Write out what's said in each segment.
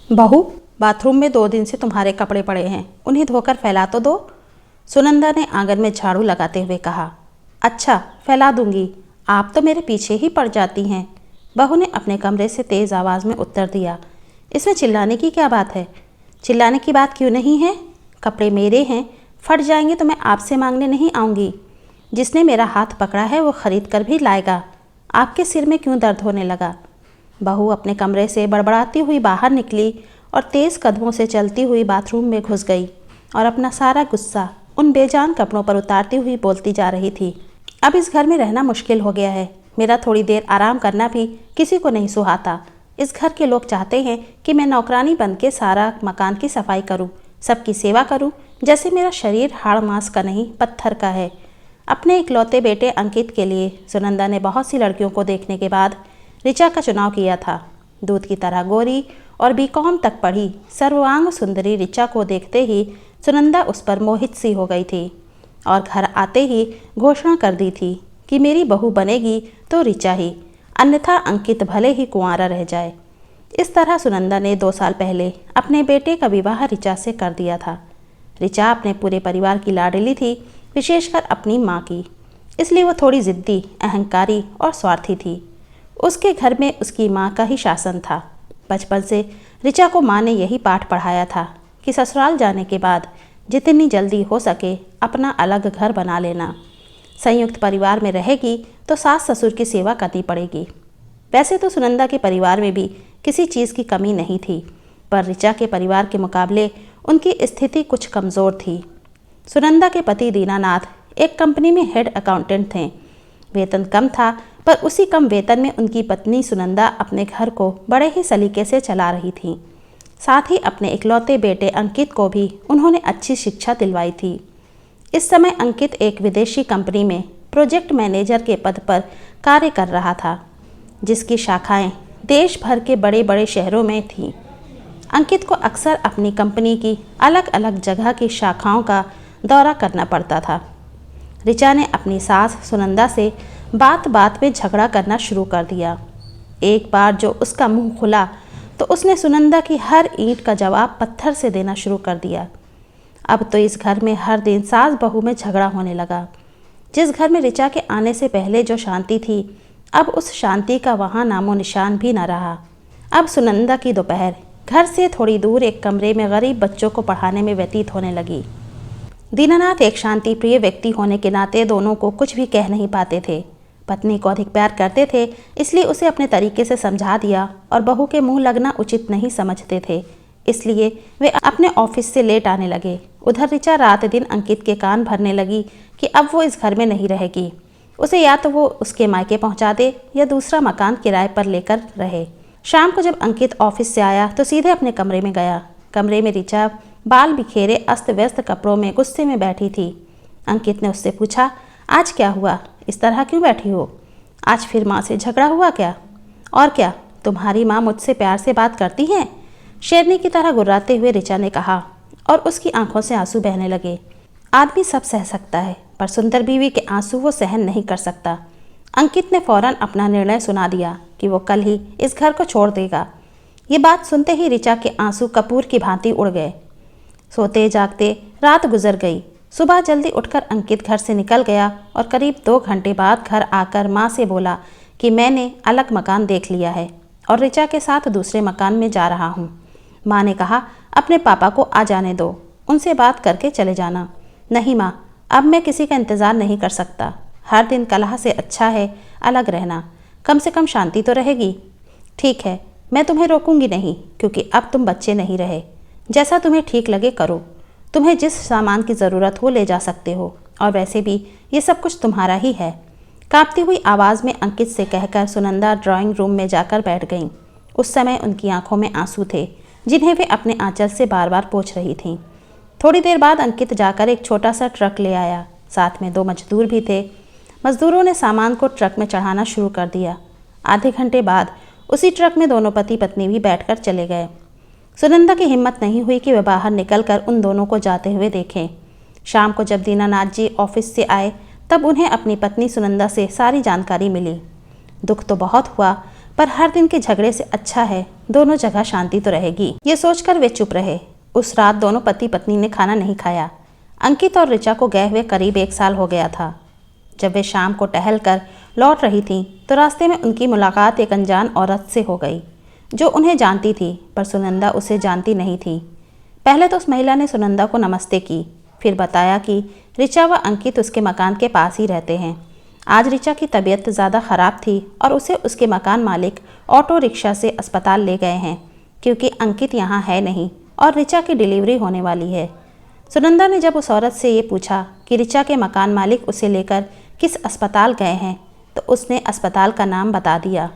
बहू, बाथरूम में 2 दिन से तुम्हारे कपड़े पड़े हैं, उन्हें धोकर फैला तो दो। सुनंदा ने आंगन में झाड़ू लगाते हुए कहा। अच्छा, फैला दूंगी, आप तो मेरे पीछे ही पड़ जाती हैं। बहू ने अपने कमरे से तेज़ आवाज़ में उत्तर दिया। इसमें चिल्लाने की क्या बात है? चिल्लाने की बात क्यों नहीं है? कपड़े मेरे हैं, फट जाएंगे तो मैं आपसे मांगने नहीं आऊँगी। जिसने मेरा हाथ पकड़ा है वो खरीद कर भी लाएगा। आपके सिर में क्यों दर्द होने लगा? बहू अपने कमरे से बड़बड़ाती हुई बाहर निकली और तेज़ कदमों से चलती हुई बाथरूम में घुस गई और अपना सारा गुस्सा उन बेजान कपड़ों पर उतारती हुई बोलती जा रही थी। अब इस घर में रहना मुश्किल हो गया है। मेरा थोड़ी देर आराम करना भी किसी को नहीं सुहाता। इस घर के लोग चाहते हैं कि मैं नौकरानी बन के सारा मकान की सफाई करूं, सबकी सेवा करूं, जैसे मेरा शरीर हाड़ मांस का नहीं पत्थर का है। अपने इकलौते बेटे अंकित के लिए सुनंदा ने बहुत सी लड़कियों को देखने के बाद ऋचा का चुनाव किया था। दूध की तरह गोरी और बीकॉम तक पढ़ी सर्वांग सुंदरी ऋचा को देखते ही सुनंदा उस पर मोहित सी हो गई थी और घर आते ही घोषणा कर दी थी कि मेरी बहू बनेगी तो ऋचा ही, अन्यथा अंकित भले ही कुंवारा रह जाए। इस तरह सुनंदा ने 2 साल पहले अपने बेटे का विवाह ऋचा से कर दिया था। ऋचा अपने पूरे परिवार की लाडली थी, विशेषकर अपनी माँ की। इसलिए वो थोड़ी ज़िद्दी, अहंकारी और स्वार्थी थी। उसके घर में उसकी माँ का ही शासन था। बचपन से ऋचा को माँ ने यही पाठ पढ़ाया था कि ससुराल जाने के बाद जितनी जल्दी हो सके अपना अलग घर बना लेना। संयुक्त परिवार में रहेगी तो सास ससुर की सेवा करनी पड़ेगी। वैसे तो सुनंदा के परिवार में भी किसी चीज़ की कमी नहीं थी, पर ऋचा के परिवार के मुकाबले उनकी स्थिति कुछ कमज़ोर थी। सुनंदा के पति दीनानाथ एक कंपनी में हेड अकाउंटेंट थे। वेतन कम था, पर उसी कम वेतन में उनकी पत्नी सुनंदा अपने घर को बड़े ही सलीके से चला रही थी। साथ ही अपने इकलौते बेटे अंकित को भी उन्होंने अच्छी शिक्षा दिलवाई थी। इस समय अंकित एक विदेशी कंपनी में प्रोजेक्ट मैनेजर के पद पर कार्य कर रहा था, जिसकी शाखाएं देश भर के बड़े बड़े शहरों में थीं। अंकित को अक्सर अपनी कंपनी की अलग अलग जगह की शाखाओं का दौरा करना पड़ता था। ऋचा ने अपनी सास सुनंदा से बात बात में झगड़ा करना शुरू कर दिया। एक बार जो उसका मुंह खुला तो उसने सुनंदा की हर ईंट का जवाब पत्थर से देना शुरू कर दिया। अब तो इस घर में हर दिन सास बहू में झगड़ा होने लगा। जिस घर में ऋचा के आने से पहले जो शांति थी, अब उस शांति का वहाँ नामो निशान भी न रहा। अब सुनंदा की दोपहर घर से थोड़ी दूर एक कमरे में गरीब बच्चों को पढ़ाने में व्यतीत होने लगी। दीनानाथ एक शांति प्रिय व्यक्ति होने के नाते दोनों को कुछ भी कह नहीं पाते थे। पत्नी को अधिक प्यार करते थे, इसलिए उसे अपने तरीके से समझा दिया, और बहू के मुंह लगना उचित नहीं समझते थे, इसलिए वे अपने ऑफिस से लेट आने लगे। उधर ऋचा रात दिन अंकित के कान भरने लगी कि अब वो इस घर में नहीं रहेगी। उसे या तो वो उसके मायके पहुंचा दे या दूसरा मकान किराए पर लेकर रहे। शाम को जब अंकित ऑफिस से आया तो सीधे अपने कमरे में गया। कमरे में ऋचा बाल बिखेरे अस्त व्यस्त कपड़ों में गुस्से में बैठी थी। अंकित ने उससे पूछा, आज क्या हुआ, इस तरह क्यों बैठी हो? आज फिर माँ से झगड़ा हुआ क्या? और क्या, तुम्हारी माँ मुझसे प्यार से बात करती हैं? शेरनी की तरह गुर्राते हुए ऋचा ने कहा, और उसकी आंखों से आंसू बहने लगे। आदमी सब सह सकता है, पर सुंदर बीवी के आंसू वो सहन नहीं कर सकता। अंकित ने फौरन अपना निर्णय सुना दिया कि वो कल ही इस घर को छोड़ देगा। ये बात सुनते ही ऋचा के आंसू कपूर की भांति उड़ गए। सोते जागते रात गुजर गई। सुबह जल्दी उठकर अंकित घर से निकल गया और करीब 2 घंटे बाद घर आकर माँ से बोला कि मैंने अलग मकान देख लिया है और ऋचा के साथ दूसरे मकान में जा रहा हूँ। माँ ने कहा, अपने पापा को आ जाने दो, उनसे बात करके चले जाना। नहीं माँ, अब मैं किसी का इंतज़ार नहीं कर सकता। हर दिन कलह से अच्छा है अलग रहना, कम से कम शांति तो रहेगी। ठीक है, मैं तुम्हें रोकूंगी नहीं, क्योंकि अब तुम बच्चे नहीं रहे। जैसा तुम्हें ठीक लगे करो। तुम्हें जिस सामान की ज़रूरत हो ले जा सकते हो, और वैसे भी ये सब कुछ तुम्हारा ही है। कांपती हुई आवाज़ में अंकित से कहकर सुनंदा ड्राइंग रूम में जाकर बैठ गईं। उस समय उनकी आंखों में आंसू थे, जिन्हें वे अपने आंचल से बार बार पोंछ रही थीं। थोड़ी देर बाद अंकित जाकर एक छोटा सा ट्रक ले आया। साथ में 2 मजदूर भी थे। मजदूरों ने सामान को ट्रक में चढ़ाना शुरू कर दिया। आधे घंटे बाद उसी ट्रक में दोनों पति पत्नी भी बैठकर चले गए। सुनंदा की हिम्मत नहीं हुई कि वे बाहर निकलकर उन दोनों को जाते हुए देखें। शाम को जब दीनानाथ जी ऑफिस से आए, तब उन्हें अपनी पत्नी सुनंदा से सारी जानकारी मिली। दुख तो बहुत हुआ, पर हर दिन के झगड़े से अच्छा है दोनों जगह शांति तो रहेगी। ये सोचकर वे चुप रहे। उस रात दोनों पति पत्नी ने खाना नहीं खाया। अंकित और ऋचा को गए हुए करीब 1 साल हो गया था। जब वे शाम को टहल कर लौट रही थीं तो रास्ते में उनकी मुलाकात एक अनजान औरत से हो गई जो उन्हें जानती थी, पर सुनंदा उसे जानती नहीं थी। पहले तो उस महिला ने सुनंदा को नमस्ते की, फिर बताया कि ऋचा व अंकित उसके मकान के पास ही रहते हैं। आज ऋचा की तबीयत ज़्यादा ख़राब थी और उसे उसके मकान मालिक ऑटो रिक्शा से अस्पताल ले गए हैं, क्योंकि अंकित यहाँ है नहीं और ऋचा की डिलीवरी होने वाली है। सुनंदा ने जब उस औरत से ये पूछा कि ऋचा के मकान मालिक उसे लेकर किस अस्पताल गए हैं, तो उसने अस्पताल का नाम बता दिया।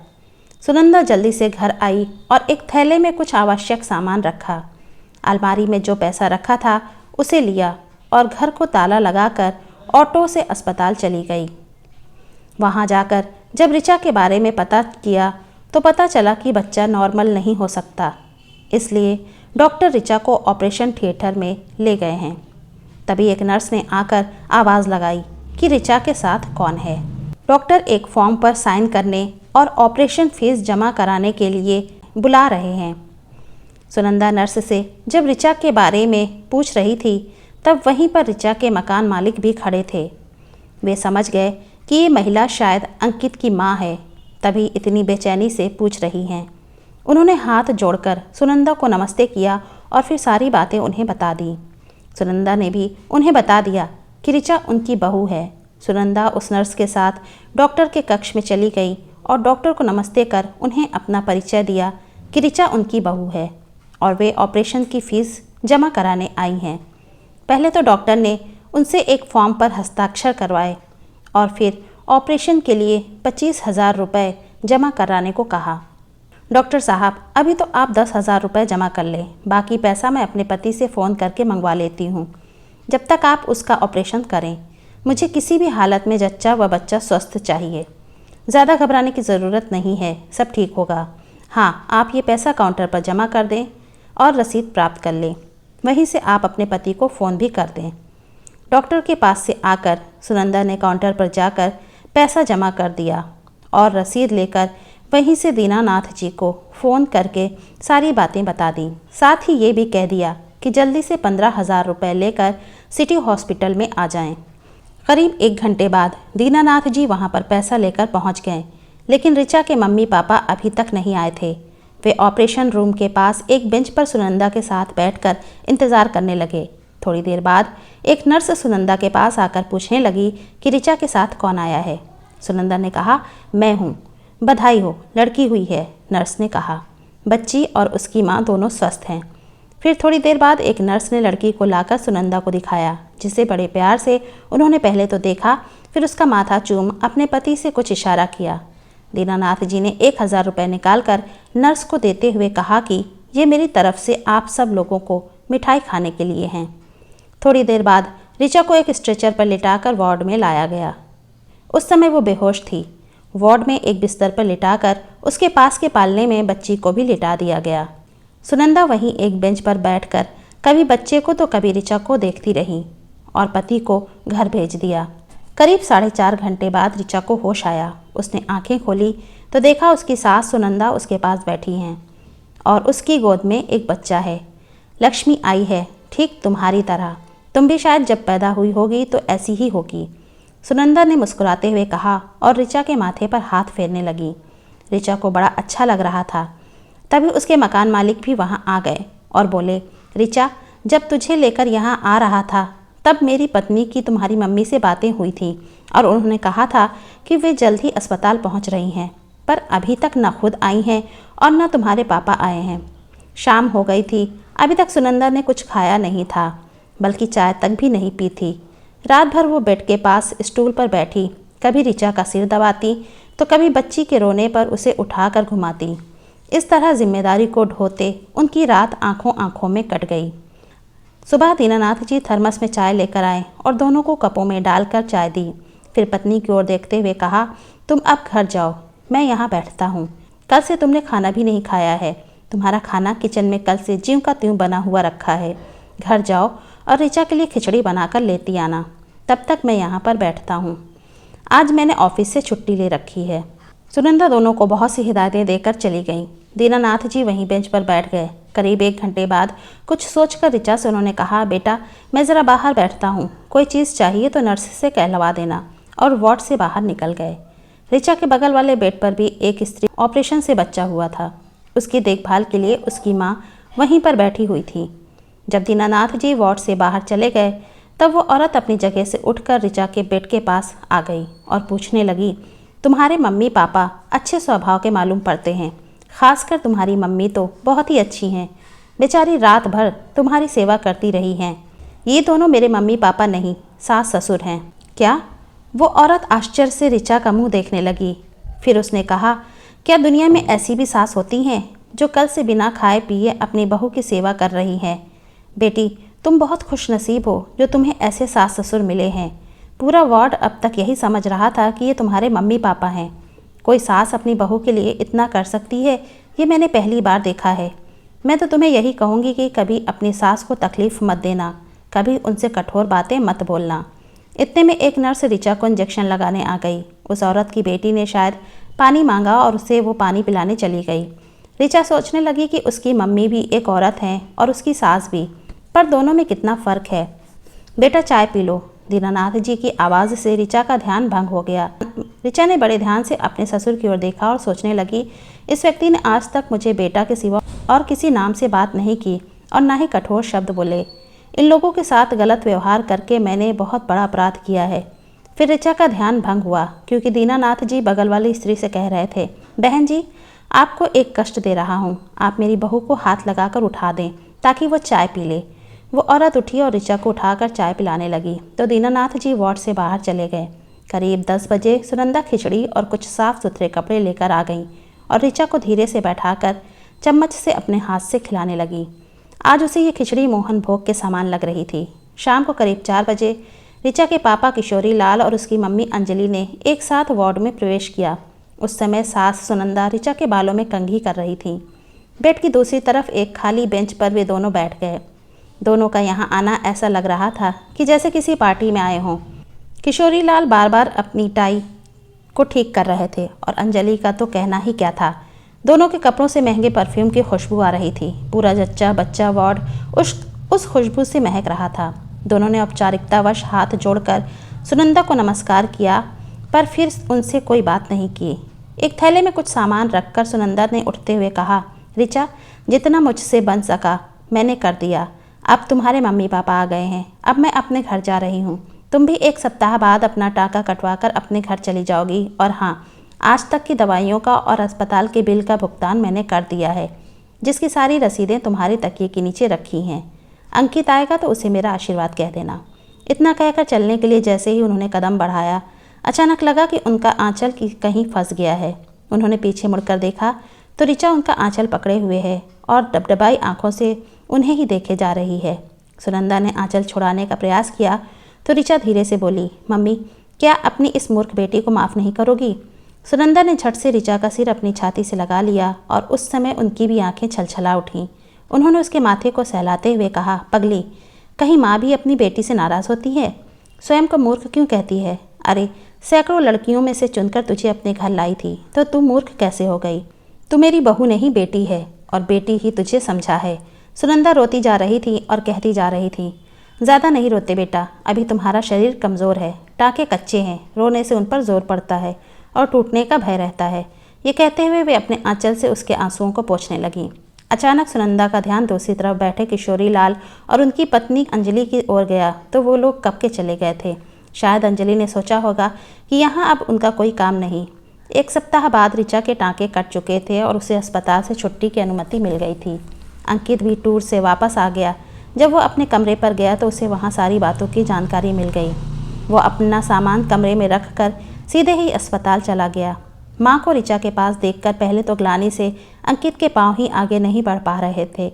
सुनंदा जल्दी से घर आई और एक थैले में कुछ आवश्यक सामान रखा। अलमारी में जो पैसा रखा था उसे लिया और घर को ताला लगाकर ऑटो से अस्पताल चली गई। वहाँ जाकर जब ऋचा के बारे में पता किया तो पता चला कि बच्चा नॉर्मल नहीं हो सकता, इसलिए डॉक्टर ऋचा को ऑपरेशन थिएटर में ले गए हैं। तभी एक नर्स ने आकर आवाज़ लगाई कि ऋचा के साथ कौन है। डॉक्टर एक फॉर्म पर साइन करने और ऑपरेशन फीस जमा कराने के लिए बुला रहे हैं। सुनंदा नर्स से जब ऋचा के बारे में पूछ रही थी तब वहीं पर ऋचा के मकान मालिक भी खड़े थे। वे समझ गए कि ये महिला शायद अंकित की माँ है, तभी इतनी बेचैनी से पूछ रही हैं। उन्होंने हाथ जोड़कर सुनंदा को नमस्ते किया और फिर सारी बातें उन्हें बता दी। सुनंदा ने भी उन्हें बता दिया कि ऋचा उनकी बहू है। सुनंदा उस नर्स के साथ डॉक्टर के कक्ष में चली गई और डॉक्टर को नमस्ते कर उन्हें अपना परिचय दिया कि ऋचा उनकी बहू है और वे ऑपरेशन की फ़ीस जमा कराने आई हैं। पहले तो डॉक्टर ने उनसे एक फॉर्म पर हस्ताक्षर करवाए और फिर ऑपरेशन के लिए 25,000 रुपये जमा कराने को कहा। डॉक्टर साहब, अभी तो आप 10,000 रुपये जमा कर लें, बाकी पैसा मैं अपने पति से फ़ोन करके मंगवा लेती हूँ। जब तक आप उसका ऑपरेशन करें, मुझे किसी भी हालत में जच्चा व बच्चा स्वस्थ चाहिए। ज़्यादा घबराने की ज़रूरत नहीं है, सब ठीक होगा। हाँ, आप ये पैसा काउंटर पर जमा कर दें और रसीद प्राप्त कर लें। वहीं से आप अपने पति को फ़ोन भी कर दें। डॉक्टर के पास से आकर सुनंदा ने काउंटर पर जाकर पैसा जमा कर दिया और रसीद लेकर वहीं से दीनानाथ जी को फ़ोन करके सारी बातें बता दी। साथ ही ये भी कह दिया कि जल्दी से 15,000 रुपये लेकर सिटी हॉस्पिटल में आ जाएं। करीब 1 घंटे बाद दीनानाथ जी वहां पर पैसा लेकर पहुंच गए, लेकिन ऋचा के मम्मी पापा अभी तक नहीं आए थे। वे ऑपरेशन रूम के पास एक बेंच पर सुनंदा के साथ बैठकर इंतज़ार करने लगे। थोड़ी देर बाद एक नर्स सुनंदा के पास आकर पूछने लगी कि ऋचा के साथ कौन आया है। सुनंदा ने कहा, मैं हूँ। बधाई हो, लड़की हुई है। नर्स ने कहा, बच्ची और उसकी माँ दोनों स्वस्थ हैं। फिर थोड़ी देर बाद एक नर्स ने लड़की को लाकर सुनंदा को दिखाया, जिसे बड़े प्यार से उन्होंने पहले तो देखा, फिर उसका माथा चूम अपने पति से कुछ इशारा किया। दीनानाथ जी ने 1,000 रुपये निकालकर नर्स को देते हुए कहा कि ये मेरी तरफ से आप सब लोगों को मिठाई खाने के लिए हैं। थोड़ी देर बाद ऋचा को एक स्ट्रेचर पर लिटाकर वार्ड में लाया गया। उस समय वो बेहोश थी। वार्ड में एक बिस्तर पर लिटाकर उसके पास के पालने में बच्ची को भी लिटा दिया गया। सुनंदा वहीं एक बेंच पर बैठकर कभी बच्चे को तो कभी ऋचा को देखती रही और पति को घर भेज दिया। करीब 4.5 घंटे बाद ऋचा को होश आया। उसने आंखें खोली तो देखा उसकी सास सुनंदा उसके पास बैठी हैं और उसकी गोद में एक बच्चा है। लक्ष्मी आई है, ठीक तुम्हारी तरह। तुम भी शायद जब पैदा हुई होगी तो ऐसी ही होगी, सुनंदा ने मुस्कुराते हुए कहा और ऋचा के माथे पर हाथ फेरने लगी। ऋचा को बड़ा अच्छा लग रहा था। तभी उसके मकान मालिक भी वहाँ आ गए और बोले, ऋचा, जब तुझे लेकर यहाँ आ रहा था तब मेरी पत्नी की तुम्हारी मम्मी से बातें हुई थी और उन्होंने कहा था कि वे जल्द ही अस्पताल पहुँच रही हैं, पर अभी तक न खुद आई हैं और न तुम्हारे पापा आए हैं। शाम हो गई थी, अभी तक सुनंदा ने कुछ खाया नहीं था, बल्कि चाय तक भी नहीं पी थी। रात भर वो बेड के पास स्टूल पर बैठी कभी ऋचा का सिर दबाती तो कभी बच्ची के रोने पर उसे उठाकर घुमाती। इस तरह जिम्मेदारी को ढोते उनकी रात आंखों आंखों में कट गई। सुबह दीनानाथ जी थर्मस में चाय लेकर आए और दोनों को कपों में डालकर चाय दी। फिर पत्नी की ओर देखते हुए कहा, तुम अब घर जाओ, मैं यहाँ बैठता हूँ। कल से तुमने खाना भी नहीं खाया है। तुम्हारा खाना किचन में कल से ज्यों का त्यों बना हुआ रखा है। घर जाओ और ऋचा के लिए खिचड़ी बनाकर लेती आना, तब तक मैं यहाँ पर बैठता हूँ। आज मैंने ऑफिस से छुट्टी ले रखी है। सुनंदा दोनों को बहुत सी हिदायतें देकर चली गईं। दीनानाथ जी वहीं बेंच पर बैठ गए। करीब 1 घंटे बाद कुछ सोचकर ऋचा से उन्होंने कहा, बेटा मैं ज़रा बाहर बैठता हूँ, कोई चीज़ चाहिए तो नर्स से कहलवा देना, और वार्ड से बाहर निकल गए। ऋचा के बगल वाले बेड पर भी एक स्त्री ऑपरेशन से बच्चा हुआ था। उसकी देखभाल के लिए उसकी माँ वहीं पर बैठी हुई थी। जब दीनानाथ जी वार्ड से बाहर चले गए तब वो औरत अपनी जगह से उठकर ऋचा के बेड के पास आ गई और पूछने लगी, तुम्हारे मम्मी पापा अच्छे स्वभाव के मालूम पड़ते हैं, खासकर तुम्हारी मम्मी तो बहुत ही अच्छी हैं, बेचारी रात भर तुम्हारी सेवा करती रही हैं। ये दोनों मेरे मम्मी पापा नहीं, सास ससुर हैं। क्या? वो औरत आश्चर्य से ऋचा का मुंह देखने लगी। फिर उसने कहा, क्या दुनिया में ऐसी भी सास होती हैं जो कल से बिना खाए पिए अपनी बहू की सेवा कर रही हैं? बेटी तुम बहुत खुशनसीब हो जो तुम्हें ऐसे सास ससुर मिले हैं। पूरा वार्ड अब तक यही समझ रहा था कि ये तुम्हारे मम्मी पापा हैं। कोई सास अपनी बहू के लिए इतना कर सकती है, ये मैंने पहली बार देखा है। मैं तो तुम्हें यही कहूँगी कि कभी अपनी सास को तकलीफ़ मत देना, कभी उनसे कठोर बातें मत बोलना। इतने में एक नर्स ऋचा को इंजेक्शन लगाने आ गई। उस औरत की बेटी ने शायद पानी मांगा और उसे वो पानी पिलाने चली गई। ऋचा सोचने लगी कि उसकी मम्मी भी एक औरत हैं और उसकी सास भी, पर दोनों में कितना फ़र्क है। बेटा चाय पी लो। दीनानाथ जी की आवाज़ से ऋचा का ध्यान भंग हो गया। ऋचा ने बड़े ध्यान से अपने ससुर की ओर देखा और सोचने लगी, इस व्यक्ति ने आज तक मुझे बेटा के सिवा और किसी नाम से बात नहीं की और ना ही कठोर शब्द बोले। इन लोगों के साथ गलत व्यवहार करके मैंने बहुत बड़ा अपराध किया है। फिर ऋचा का ध्यान भंग हुआ क्योंकि दीनानाथ जी बगल वाली स्त्री से कह रहे थे, बहन जी आपको एक कष्ट दे रहा हूँ, आप मेरी बहू को हाथ लगाकर उठा दें ताकि वो चाय पी ले। वो औरत उठी और ऋचा को उठाकर चाय पिलाने लगी तो दीनानाथ जी वार्ड से बाहर चले गए। करीब 10 बजे सुनंदा खिचड़ी और कुछ साफ सुथरे कपड़े लेकर आ गई और ऋचा को धीरे से बैठाकर चम्मच से अपने हाथ से खिलाने लगी। आज उसे ये खिचड़ी मोहन भोग के समान लग रही थी। शाम को करीब 4 बजे ऋचा के पापा किशोरी लाल और उसकी मम्मी अंजलि ने एक साथ वार्ड में प्रवेश किया। उस समय सास सुनंदा ऋचा के बालों में कंघी कर रही थी। बेड की दूसरी तरफ एक खाली बेंच पर वे दोनों बैठ गए। दोनों का यहाँ आना ऐसा लग रहा था कि जैसे किसी पार्टी में आए हों। किशोरी लाल बार बार अपनी टाई को ठीक कर रहे थे और अंजलि का तो कहना ही क्या था। दोनों के कपड़ों से महंगे परफ्यूम की खुशबू आ रही थी। पूरा जच्चा बच्चा वार्ड उस खुशबू से महक रहा था। दोनों ने औपचारिकतावश हाथ जोड़कर सुनंदा को नमस्कार किया, पर फिर उनसे कोई बात नहीं की। एक थैले में कुछ सामान रखकर सुनंदा ने उठते हुए कहा, ऋचा जितना मुझसे बन सका मैंने कर दिया। अब तुम्हारे मम्मी पापा आ गए हैं, अब मैं अपने घर जा रही हूँ। तुम भी 1 सप्ताह बाद अपना टाका कटवा कर अपने घर चली जाओगी। और हाँ, आज तक की दवाइयों का और अस्पताल के बिल का भुगतान मैंने कर दिया है, जिसकी सारी रसीदें तुम्हारे तकिए के नीचे रखी हैं। अंकित आएगा तो उसे मेरा आशीर्वाद कह देना। इतना कहकर चलने के लिए जैसे ही उन्होंने कदम बढ़ाया, अचानक लगा कि उनका आंचल कहीं फंस गया है। उन्होंने पीछे मुड़कर देखा तो ऋचा उनका आंचल पकड़े हुए है और डबडबाई आंखों से उन्हें ही देखे जा रही है। सुनंदा ने आंचल छुड़ाने का प्रयास किया तो ऋचा धीरे से बोली, मम्मी क्या अपनी इस मूर्ख बेटी को माफ़ नहीं करोगी? सुनंदा ने झट से ऋचा का सिर अपनी छाती से लगा लिया और उस समय उनकी भी आंखें छलछला उठीं। उन्होंने उसके माथे को सहलाते हुए कहा, पगली, कहीं माँ भी अपनी बेटी से नाराज़ होती है? स्वयं को मूर्ख क्यों कहती है? अरे सैकड़ों लड़कियों में से चुनकर तुझे अपने घर लाई थी तो तू मूर्ख कैसे हो गई? तू मेरी बहू नहीं बेटी है और बेटी ही तुझे समझा है। सुनंदा रोती जा रही थी और कहती जा रही थी, ज़्यादा नहीं रोते बेटा, अभी तुम्हारा शरीर कमज़ोर है, टाँके कच्चे हैं, रोने से उन पर जोर पड़ता है और टूटने का भय रहता है। ये कहते हुए वे अपने आंचल से उसके आंसुओं को पोंछने लगीं। अचानक सुनंदा का ध्यान दूसरी तरफ बैठे किशोरी लाल और उनकी पत्नी अंजलि की ओर गया तो वो लोग कब के चले गए थे। शायद अंजलि ने सोचा होगा कि यहाँ अब उनका कोई काम नहीं। 1 सप्ताह बाद ऋचा के टाँके कट चुके थे और उसे अस्पताल से छुट्टी की अनुमति मिल गई थी। अंकित भी टूर से वापस आ गया। जब वो अपने कमरे पर गया तो उसे वहाँ सारी बातों की जानकारी मिल गई। वो अपना सामान कमरे में रख कर सीधे ही अस्पताल चला गया। माँ को ऋचा के पास देखकर पहले तो ग्लानि से अंकित के पाँव ही आगे नहीं बढ़ पा रहे थे,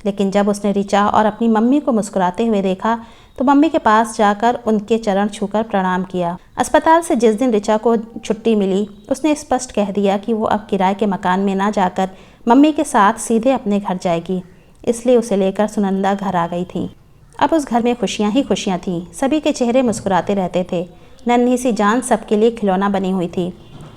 लेकिन जब उसने ऋचा और अपनी मम्मी को मुस्कुराते हुए देखा तो मम्मी के पास जाकर उनके चरण छूकर प्रणाम किया। अस्पताल से जिस दिन ऋचा को छुट्टी मिली उसने स्पष्ट कह दिया कि वो अब किराए के मकान में ना जाकर मम्मी के साथ सीधे अपने घर जाएगी। इसलिए उसे लेकर सुनंदा घर आ गई थी। अब उस घर में खुशियाँ ही खुशियाँ थीं। सभी के चेहरे मुस्कुराते रहते थे। नन्ही सी जान सबके लिए खिलौना बनी हुई थी।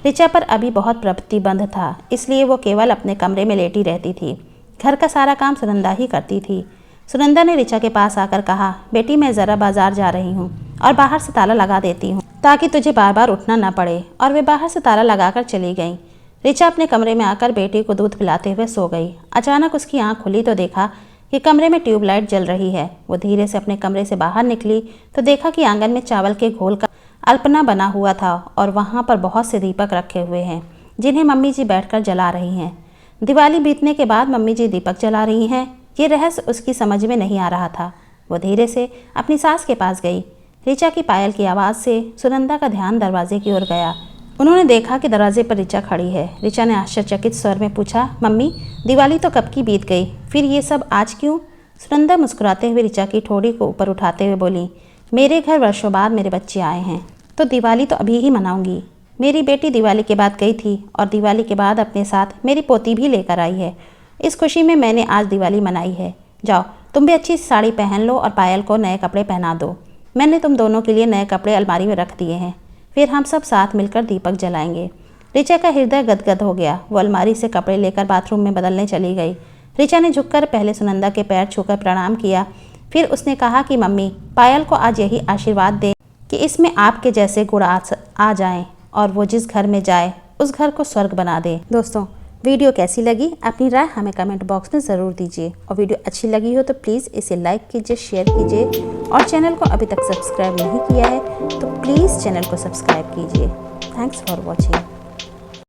ऋचा पर अभी बहुत प्रतिबंध था, इसलिए वो केवल अपने कमरे में लेटी रहती थी। घर का सारा काम सुनंदा ही करती थी। सुनंदा ने ऋचा के पास आकर कहा, बेटी मैं ज़रा बाजार जा रही हूँ और बाहर से ताला लगा देती हूँ ताकि तुझे बार बार उठना न पड़े। और वे बाहर से ताला लगाकर चली गईं। ऋचा अपने कमरे में आकर बेटी को दूध पिलाते हुए सो गई। अचानक उसकी आंख खुली तो देखा कि कमरे में ट्यूबलाइट जल रही है। वो धीरे से अपने कमरे से बाहर निकली तो देखा कि आंगन में चावल के घोल का अल्पना बना हुआ था और वहाँ पर बहुत से दीपक रखे हुए हैं, जिन्हें मम्मी जी बैठकर जला रही हैं। दिवाली बीतने के बाद मम्मी जी दीपक जला रही हैं, ये रहस्य उसकी समझ में नहीं आ रहा था। वो धीरे से अपनी सास के पास गई। ऋचा की पायल की आवाज़ से सुनंदा का ध्यान दरवाजे की ओर गया। उन्होंने देखा कि दरवाजे पर ऋचा खड़ी है। ऋचा ने आश्चर्यचकित स्वर में पूछा, मम्मी दिवाली तो कब की बीत गई, फिर ये सब आज क्यों? सुनंदा मुस्कुराते हुए ऋचा की ठोड़ी को ऊपर उठाते हुए बोली, मेरे घर वर्षों बाद मेरे बच्चे आए हैं तो दिवाली तो अभी ही मनाऊंगी। मेरी बेटी दिवाली के बाद गई थी और दिवाली के बाद अपने साथ मेरी पोती भी लेकर आई है। इस खुशी में मैंने आज दिवाली मनाई है। जाओ तुम भी अच्छी साड़ी पहन लो और पायल को नए कपड़े पहना दो। मैंने तुम दोनों के लिए नए कपड़े अलमारी में रख दिए हैं, फिर हम सब साथ मिलकर दीपक जलाएंगे। ऋचा का हृदय गदगद हो गया। वो अलमारी से कपड़े लेकर बाथरूम में बदलने चली गई। ऋचा ने झुककर पहले सुनंदा के पैर छूकर प्रणाम किया, फिर उसने कहा कि मम्मी पायल को आज यही आशीर्वाद दें कि इसमें आपके जैसे गुण आ जाएं और वो जिस घर में जाए उस घर को स्वर्ग बना दे। दोस्तों वीडियो कैसी लगी अपनी राय हमें कमेंट बॉक्स में ज़रूर दीजिए और वीडियो अच्छी लगी हो तो प्लीज़ इसे लाइक कीजिए, शेयर कीजिए और चैनल को अभी तक सब्सक्राइब नहीं किया है तो प्लीज़ चैनल को सब्सक्राइब कीजिए। Thanks for watching.